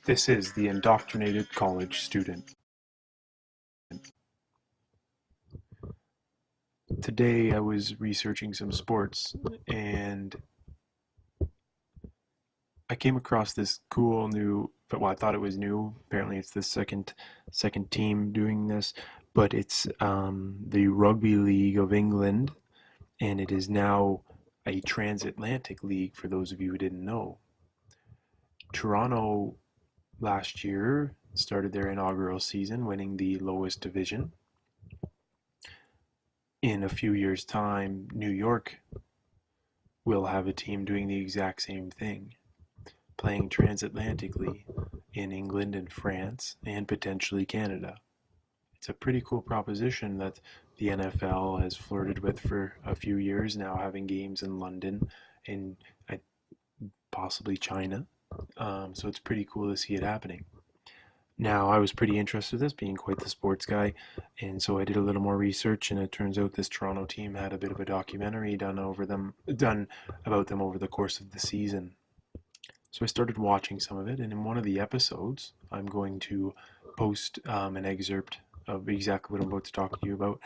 This is the indoctrinated college student. Today I was researching some sports and I came across this cool new, well, I thought it was new. Apparently it's the second team doing this, but it's the Rugby League of England, and it is now a transatlantic league for those of you who didn't know. Toronto last year started their inaugural season winning the lowest division. In a few years' time, New York will have a team doing the exact same thing, playing transatlantically in England and France and potentially Canada. It's a pretty cool proposition that the NFL has flirted with for a few years now, having games in London and possibly China. So it's pretty cool to see it happening. Now, I was pretty interested in this, being quite the sports guy, and so I did a little more research, and it turns out this Toronto team had a bit of a documentary done about them over the course of the season. So I started watching some of it, and in one of the episodes, I'm going to post an excerpt of exactly what I'm about to talk to you about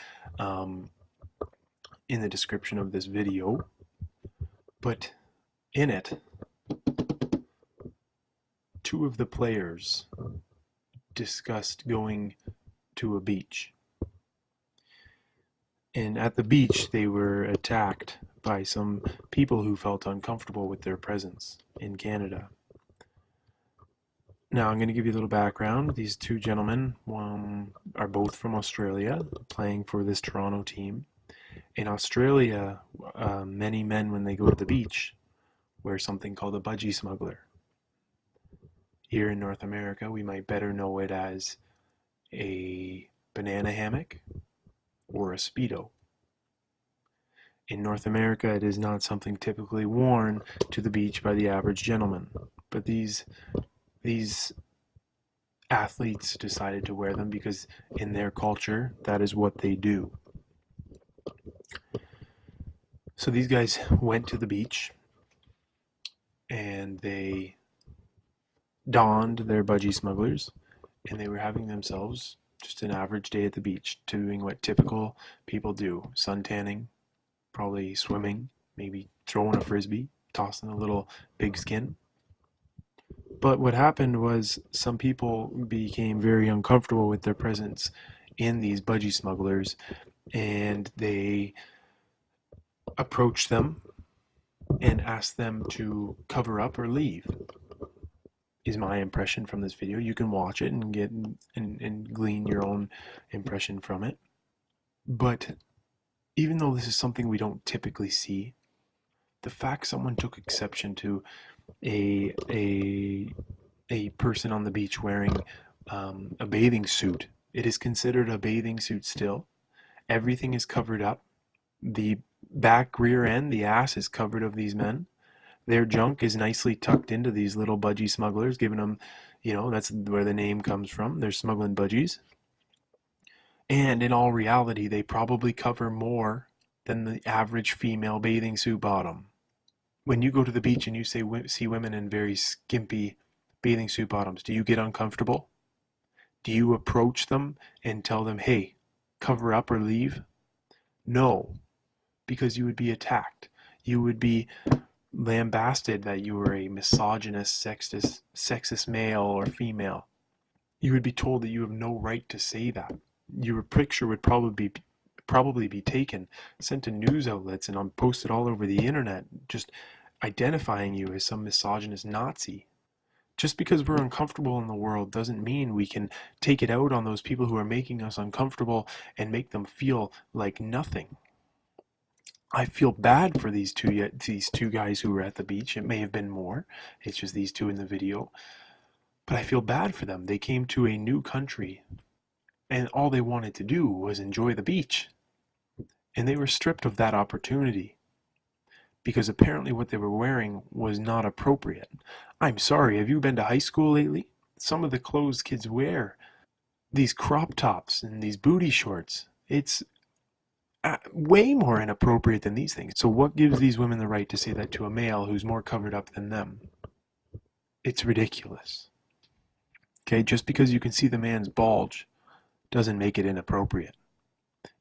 in the description of this video. But in it, two of the players discussed going to a beach. And at the beach, they were attacked by some people who felt uncomfortable with their presence in Canada. Now, I'm going to give you a little background. These two gentlemen are both from Australia, playing for this Toronto team. In Australia, many men, when they go to the beach, wear something called a Budgy Smuggler. Here in North America, we might better know it as a banana hammock or a Speedo. In North America, it is not something typically worn to the beach by the average gentleman, but these athletes decided to wear them because in their culture, that is what they do. So these guys went to the beach and they donned their Budgy Smugglers, and they were having themselves just an average day at the beach, doing what typical people do: sun tanning, probably swimming, maybe throwing a frisbee, tossing a little pigskin. But what happened was some people became very uncomfortable with their presence in these Budgy Smugglers, and they approached them and asked them to cover up or leave, is my impression from this video. You can watch it and get and glean your own impression from it. But even though this is something we don't typically see, the fact someone took exception to a person on the beach wearing a bathing suit, it is considered a bathing suit still. Everything is covered up. The back, rear end, the ass is covered of these men. Their junk is nicely tucked into these little Budgy Smugglers, giving them, that's where the name comes from. They're smuggling budgies. And in all reality, they probably cover more than the average female bathing suit bottom. When you go to the beach and you see women in very skimpy bathing suit bottoms, do you get uncomfortable? Do you approach them and tell them, hey, cover up or leave? No, because you would be attacked. You would be lambasted that you were a misogynist, sexist male or female. You would be told that you have no right to say that. Your picture would probably be taken, sent to news outlets, and posted all over the internet, just identifying you as some misogynist Nazi. Just because we're uncomfortable in the world doesn't mean we can take it out on those people who are making us uncomfortable and make them feel like nothing. I feel bad for these two guys who were at the beach. It may have been more. It's just these two in the video. But I feel bad for them. They came to a new country, and all they wanted to do was enjoy the beach. And they were stripped of that opportunity, because apparently what they were wearing was not appropriate. I'm sorry, have you been to high school lately? Some of the clothes kids wear these crop tops and these booty shorts. It's way more inappropriate than these things. So what gives these women the right to say that to a male who's more covered up than them? It's ridiculous. Okay, just because you can see the man's bulge doesn't make it inappropriate.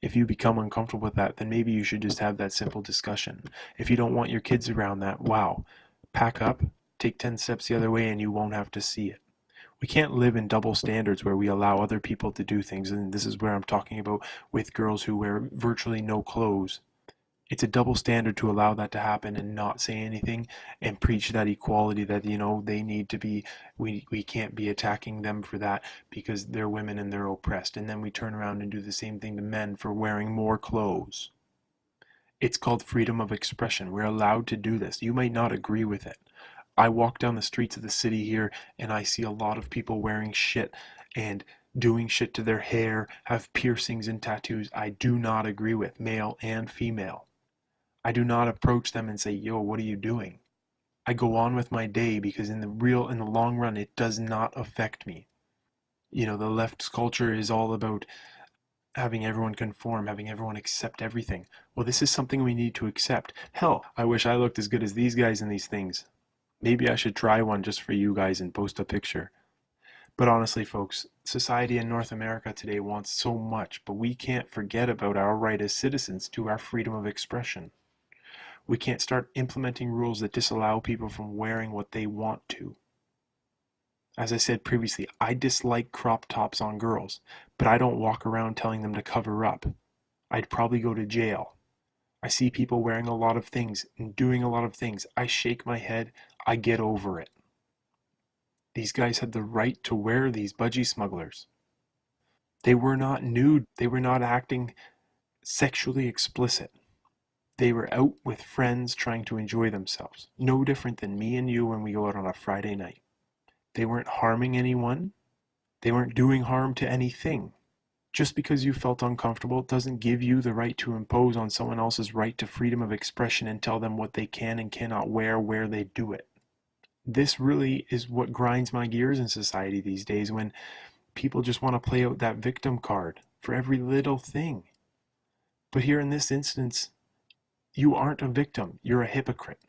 If you become uncomfortable with that, then maybe you should just have that simple discussion. If you don't want your kids around that, wow, pack up, take 10 steps the other way, and you won't have to see it. We can't live in double standards where we allow other people to do things, and this is where I'm talking about with girls who wear virtually no clothes. It's a double standard to allow that to happen and not say anything and preach that equality that, they need to be, we can't be attacking them for that because they're women and they're oppressed. And then we turn around and do the same thing to men for wearing more clothes. It's called freedom of expression. We're allowed to do this. You might not agree with it. I walk down the streets of the city here and I see a lot of people wearing shit and doing shit to their hair, have piercings and tattoos I do not agree with, male and female. I do not approach them and say, yo, what are you doing? I go on with my day because in the long run, it does not affect me. The left's culture is all about having everyone conform, having everyone accept everything. Well, this is something we need to accept. Hell, I wish I looked as good as these guys in these things. Maybe I should try one just for you guys and post a picture. But honestly, folks, society in North America today wants so much, but we can't forget about our right as citizens to our freedom of expression. We can't start implementing rules that disallow people from wearing what they want to. As I said previously, I dislike crop tops on girls, but I don't walk around telling them to cover up. I'd probably go to jail. I see people wearing a lot of things and doing a lot of things. I shake my head. I get over it. These guys had the right to wear these budgie smugglers. They were not nude. They were not acting sexually explicit. They were out with friends trying to enjoy themselves. No different than me and you when we go out on a Friday night. They weren't harming anyone. They weren't doing harm to anything. Just because you felt uncomfortable doesn't give you the right to impose on someone else's right to freedom of expression and tell them what they can and cannot wear where they do it. This really is what grinds my gears in society these days, when people just want to play out that victim card for every little thing. But here in this instance, you aren't a victim, you're a hypocrite.